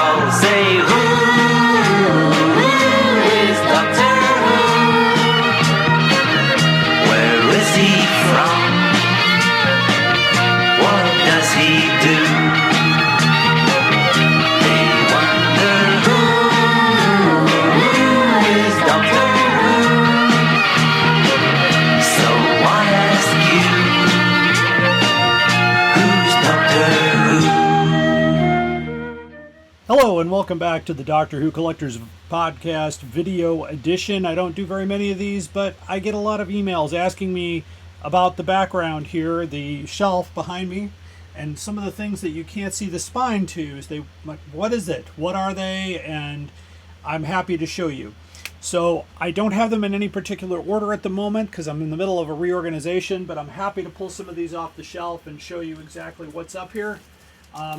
all say, who is Doctor Who? Where is he from? What does he do? They wonder, who is Doctor Who? So I ask you, who's Doctor Who? Hello and welcome back to the Doctor Who Collectors Podcast Video Edition. I don't do very many of these, but I get a lot of emails asking me about the background here, the shelf behind me, and some of the things that you can't see the spine to. What is it? What are they? And I'm happy to show you. So I don't have them in any particular order at the moment because I'm in the middle of a reorganization, but I'm happy to pull some of these off the shelf and show you exactly what's up here.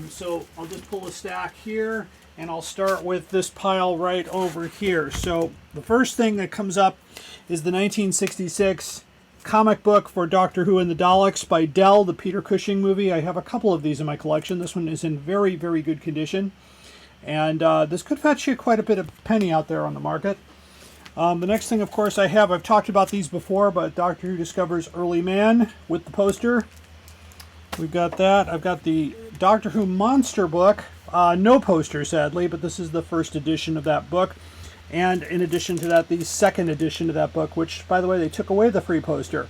So I'll just pull a stack here, and I'll start with this pile right over here. So the first thing that comes up is the 1966 comic book for Doctor Who and the Daleks by Dell, the Peter Cushing movie. I have a couple of these in my collection. This one is in very, very good condition. And this could fetch you quite a bit of penny out there on the market. The next thing, of course, I've talked about these before, but Doctor Who Discovers Early Man with the poster. We've got that. I've got the Doctor Who Monster book. No poster, sadly, but this is the first edition of that book. And in addition to that, the second edition of that book, which, by the way, they took away the free poster.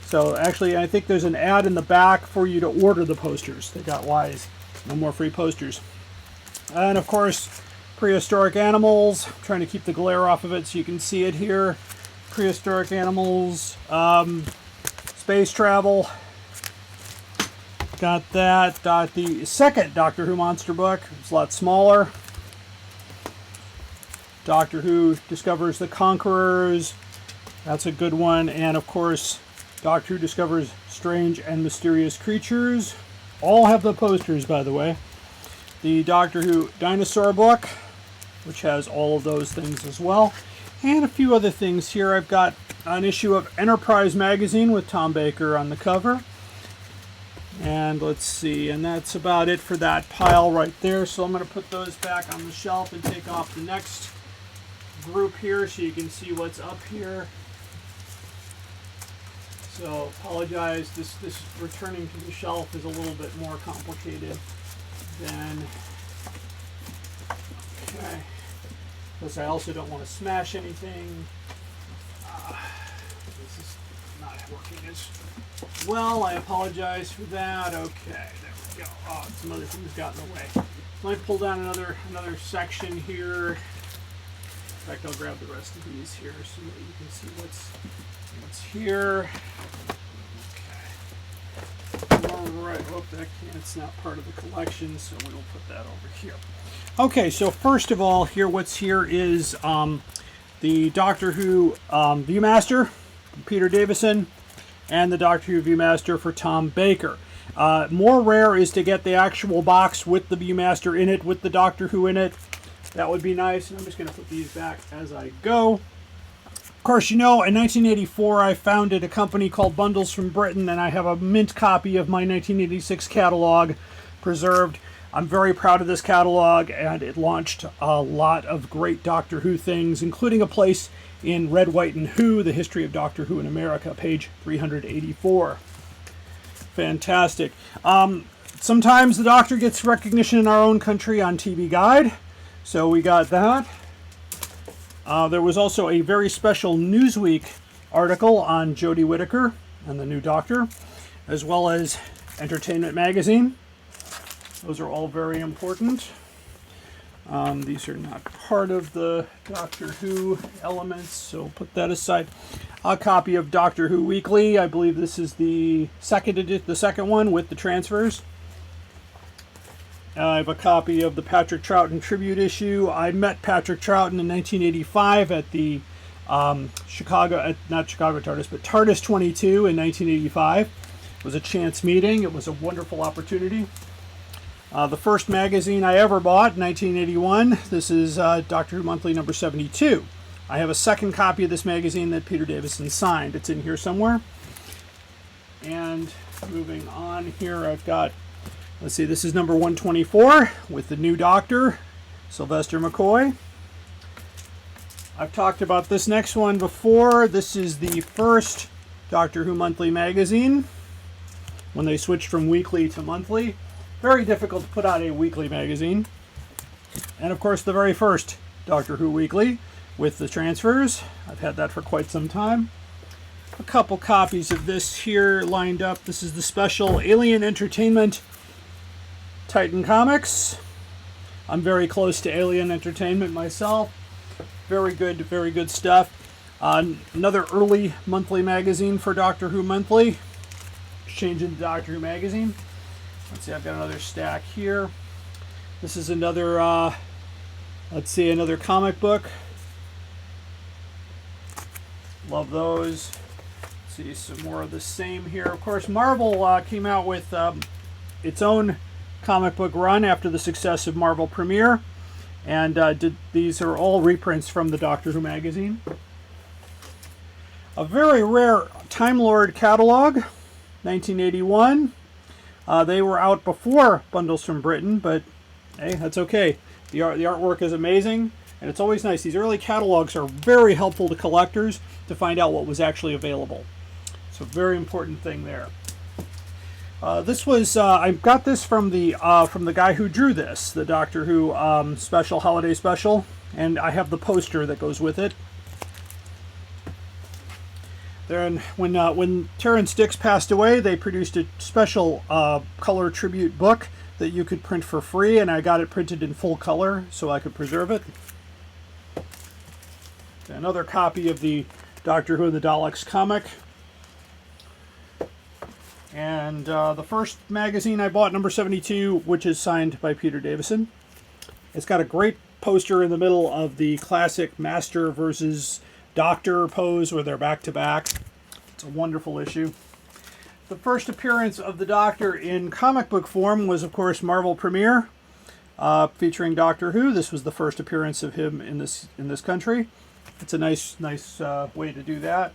So actually, I think there's an ad in the back for you to order the posters. They got wise. No more free posters. And, of course, Prehistoric Animals. I'm trying to keep the glare off of it so you can see it here. Prehistoric Animals. Space Travel. Got that. The second Doctor Who Monster book. It's a lot smaller. Doctor Who Discovers the Conquerors. That's a good one. And of course, Doctor Who Discovers Strange and Mysterious Creatures. All have the posters, by the way. The Doctor Who Dinosaur book, which has all of those things as well. And a few other things here. I've got an issue of Enterprise magazine with Tom Baker on the cover. And let's see, and that's about it for that pile right there. So I'm going to put those back on the shelf and take off the next group here so you can see what's up here. So apologize, this returning to the shelf is a little bit more complicated than, okay, because I also don't want to smash anything. This is not working as well. I apologize for that. Okay, there we go. Oh, some other things got in the way. So I pull down another section here. In fact, I'll grab the rest of these here so that you can see what's here. Okay. All right. Oh, it's not part of the collection, so we'll put that over here. Okay. So first of all, what's here is the Doctor Who Viewmaster, Peter Davison, and the Doctor Who Viewmaster for Tom Baker. More rare is to get the actual box with the Viewmaster in it, with the Doctor Who in it. That would be nice. And I'm just going to put these back as I go. Of course, you know, in 1984, I founded a company called Bundles from Britain, and I have a mint copy of my 1986 catalog preserved. I'm very proud of this catalog, and it launched a lot of great Doctor Who things, including a place in Red, White, and Who, The History of Doctor Who in America, page 384. Fantastic. Sometimes the Doctor gets recognition in our own country on TV Guide, so we got that. There was also a very special Newsweek article on Jodie Whittaker and the new Doctor, as well as Entertainment Magazine. Those are all very important. These are not part of the Doctor Who elements, so put that aside. A copy of Doctor Who Weekly. I believe this is the second one with the transfers. I have a copy of the Patrick Troughton tribute issue. I met Patrick Troughton in 1985 at the not Chicago TARDIS, but TARDIS 22 in 1985. It was a chance meeting. It was a wonderful opportunity. The first magazine I ever bought, 1981. This is Doctor Who Monthly number 72. I have a second copy of this magazine that Peter Davison signed. It's in here somewhere. And moving on here, I've got, let's see, this is number 124 with the new Doctor Sylvester McCoy. I've talked about this next one before. This is the first Doctor Who monthly magazine when they switched from weekly to monthly. Very difficult to put out a weekly magazine. And of course the very first Doctor Who weekly with the transfers. I've had that for quite some time. A couple copies of this here lined up. This is the special Alien Entertainment Titan Comics. I'm very close to Alien Entertainment myself. Very good stuff. Another early monthly magazine for Doctor Who Monthly. Changing to Doctor Who Magazine. Let's see, I've got another stack here. This is another, another comic book. Love those. Let's see, some more of the same here. Of course, Marvel came out with its own comic book run after the success of Marvel Premiere. And these are all reprints from the Doctor Who magazine. A very rare Time Lord catalog, 1981. They were out before Bundles from Britain, but hey, that's okay. The artwork is amazing, and it's always nice. These early catalogs are very helpful to collectors to find out what was actually available. So very important thing there. This was I got this from the guy who drew this, the Doctor Who special holiday special, and I have the poster that goes with it. Then when Terrence Dix passed away, they produced a special color tribute book that you could print for free, and I got it printed in full color so I could preserve it. Another copy of the Doctor Who and the Daleks comic. And the first magazine I bought, number 72, which is signed by Peter Davison. It's got a great poster in the middle of the classic Master versus Doctor pose where they're back to back. It's a wonderful issue. The first appearance of the Doctor in comic book form was, of course, Marvel Premiere, featuring Doctor Who. This was the first appearance of him in this country. It's a nice way to do that.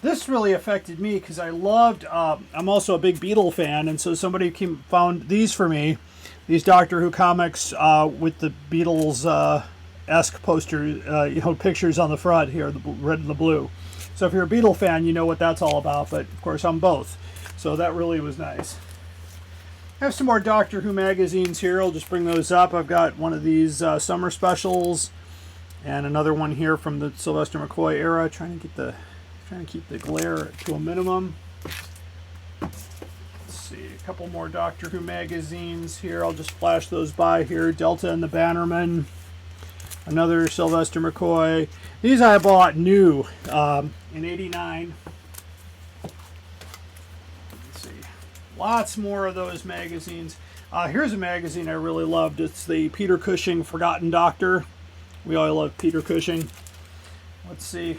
This really affected me because I loved. I'm also a big Beatle fan, and so somebody found these for me, these Doctor Who comics with the Beatles-esque poster, pictures on the front here, the red and the blue. So if you're a Beatle fan, you know what that's all about. But of course, I'm both, so that really was nice. I have some more Doctor Who magazines here. I'll just bring those up. I've got one of these summer specials, and another one here from the Sylvester McCoy era. Trying to keep the glare to a minimum. Let's see, a couple more Doctor Who magazines here. I'll just flash those by here. Delta and the Bannerman. Another Sylvester McCoy. These I bought new in '89. Let's see. Lots more of those magazines. Here's a magazine I really loved. It's the Peter Cushing Forgotten Doctor. We all love Peter Cushing. Let's see.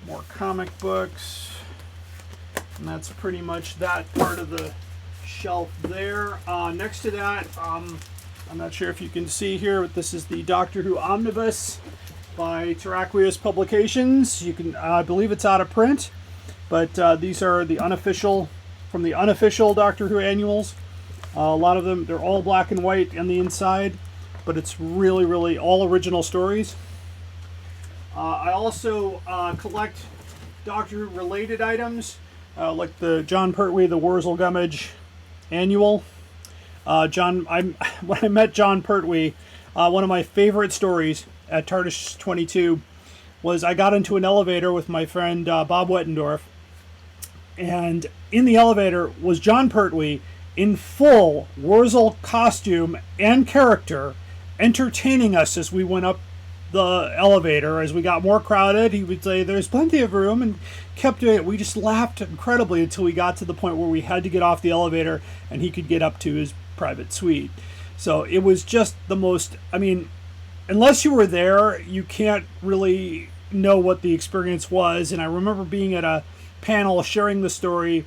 More comic books. And that's pretty much that part of the shelf there. Next to that, I'm not sure if you can see here, but this is the Doctor Who Omnibus by Terraqueous Publications. You can, I believe it's out of print, but these are the unofficial, from the unofficial Doctor Who annuals. A lot of them, they're all black and white on the inside, but it's really all original stories. I also collect Doctor Who related items, like the John Pertwee, the Wurzel Gummidge annual. When I met John Pertwee, one of my favorite stories at TARDIS 22 was I got into an elevator with my friend Bob Wettendorf, and in the elevator was John Pertwee in full Wurzel costume and character, entertaining us as we went up the elevator. As we got more crowded, he would say there's plenty of room, and kept doing it. We just laughed incredibly until we got to the point where we had to get off the elevator and he could get up to his private suite. So it was just the most, I mean, unless you were there, you can't really know what the experience was. And I remember being at a panel sharing the story,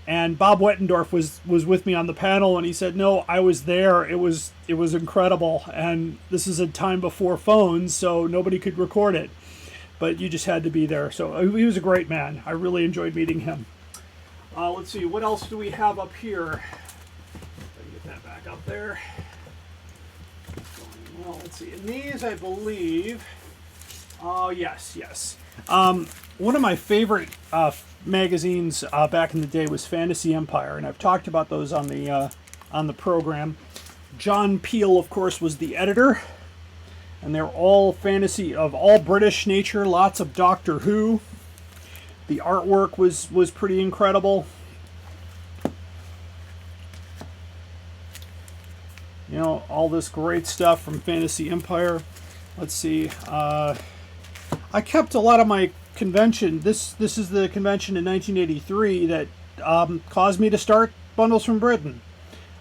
and Bob Wettendorf was with me on the panel, and he said, no, I was there. It was incredible. And this is a time before phones, so nobody could record it. But you just had to be there. So he was a great man. I really enjoyed meeting him. Let's see, what else do we have up here? If I can get that back up there. well, let's see. In these, I believe. Oh, yes. One of my favorite magazines back in the day was Fantasy Empire, and I've talked about those on the program. John Peel, of course, was the editor, and they're all fantasy of all British nature. Lots of Doctor Who. The artwork was pretty incredible. You know, all this great stuff from Fantasy Empire. Let's see. I kept a lot of my convention. This is the convention in 1983 that caused me to start Bundles from Britain.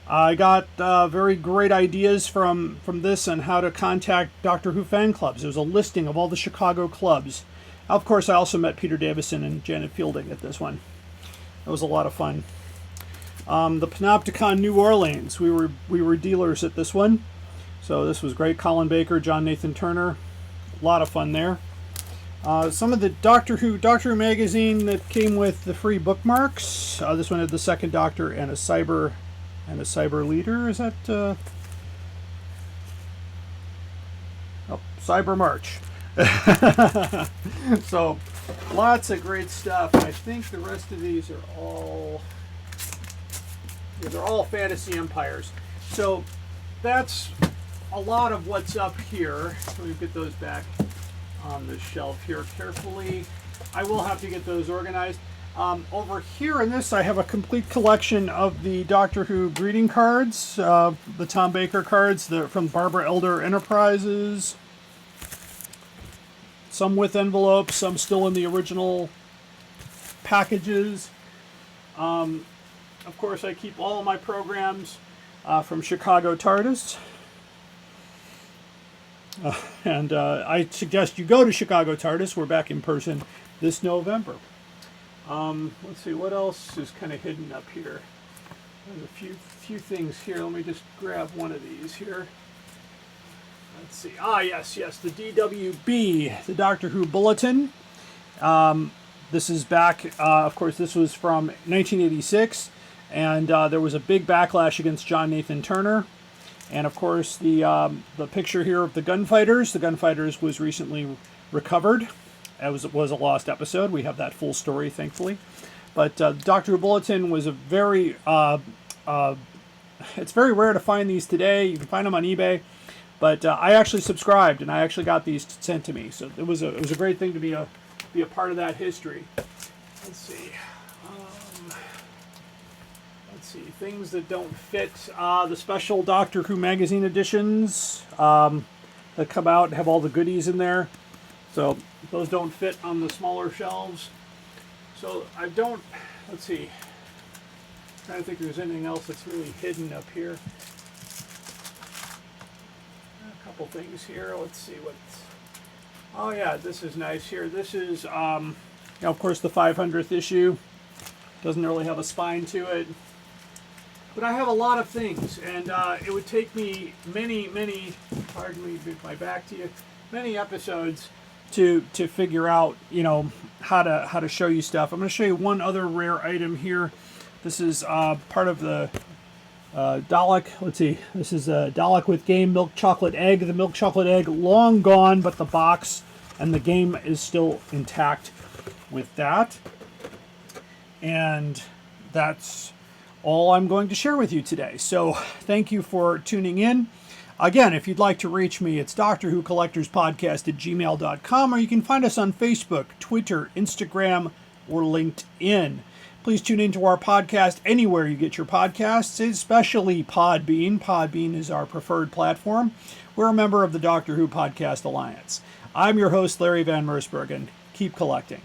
I got very great ideas from this on how to contact Doctor Who fan clubs. There was a listing of all the Chicago clubs. Of course, I also met Peter Davison and Janet Fielding at this one. That was a lot of fun. The Panopticon New Orleans. We were dealers at this one, so this was great. Colin Baker, John Nathan Turner, a lot of fun there. Some of the Doctor Who magazine that came with the free bookmarks. This one had the Second Doctor and a cyber leader. Is that Cyber March? So lots of great stuff. I think the rest of these are all. Yeah, they're all Fantasy Empires. So that's a lot of what's up here. Let me get those back on the shelf here carefully. I will have to get those organized. Over here in this, I have a complete collection of the Doctor Who greeting cards, the Tom Baker cards from Barbara Elder Enterprises. Some with envelopes, some still in the original packages. Of course, I keep all of my programs from Chicago TARDIS. And I suggest you go to Chicago TARDIS. We're back in person this November. Let's see, what else is kind of hidden up here? There's a few things here. Let me just grab one of these here. Let's see. Yes, the DWB, the Doctor Who Bulletin. This is back, of course, this was from 1986. And there was a big backlash against John Nathan Turner. And of course, the picture here of the Gunfighters. The Gunfighters was recently recovered. It was a lost episode. We have that full story, thankfully. But Doctor Who Bulletin was a very... it's very rare to find these today. You can find them on eBay. But I actually subscribed, and I actually got these sent to me. So it was a great thing to be a part of that history. Let's see. Things that don't fit. The special Doctor Who magazine editions that come out and have all the goodies in there. So those don't fit on the smaller shelves. So I don't, let's see. I'm trying to think if there's anything else that's really hidden up here. A couple things here. Let's see what's. Oh yeah, this is nice here. This is, of course, the 500th issue. Doesn't really have a spine to it. But I have a lot of things, and it would take me many, pardon me, my back to you, many episodes to figure out, how to show you stuff. I'm going to show you one other rare item here. This is part of the Dalek. Let's see. This is a Dalek with game milk chocolate egg. The milk chocolate egg long gone, but the box and the game is still intact with that. And that's all I'm going to share with you today. So thank you for tuning in. Again, if you'd like to reach me, it's Doctor Who Collectors Podcast at gmail.com, or you can find us on Facebook, Twitter, Instagram, or LinkedIn. Please tune into our podcast anywhere you get your podcasts, especially Podbean. Podbean is our preferred platform. We're a member of the Doctor Who Podcast Alliance. I'm your host, Larry Van Mersbergen. Keep collecting.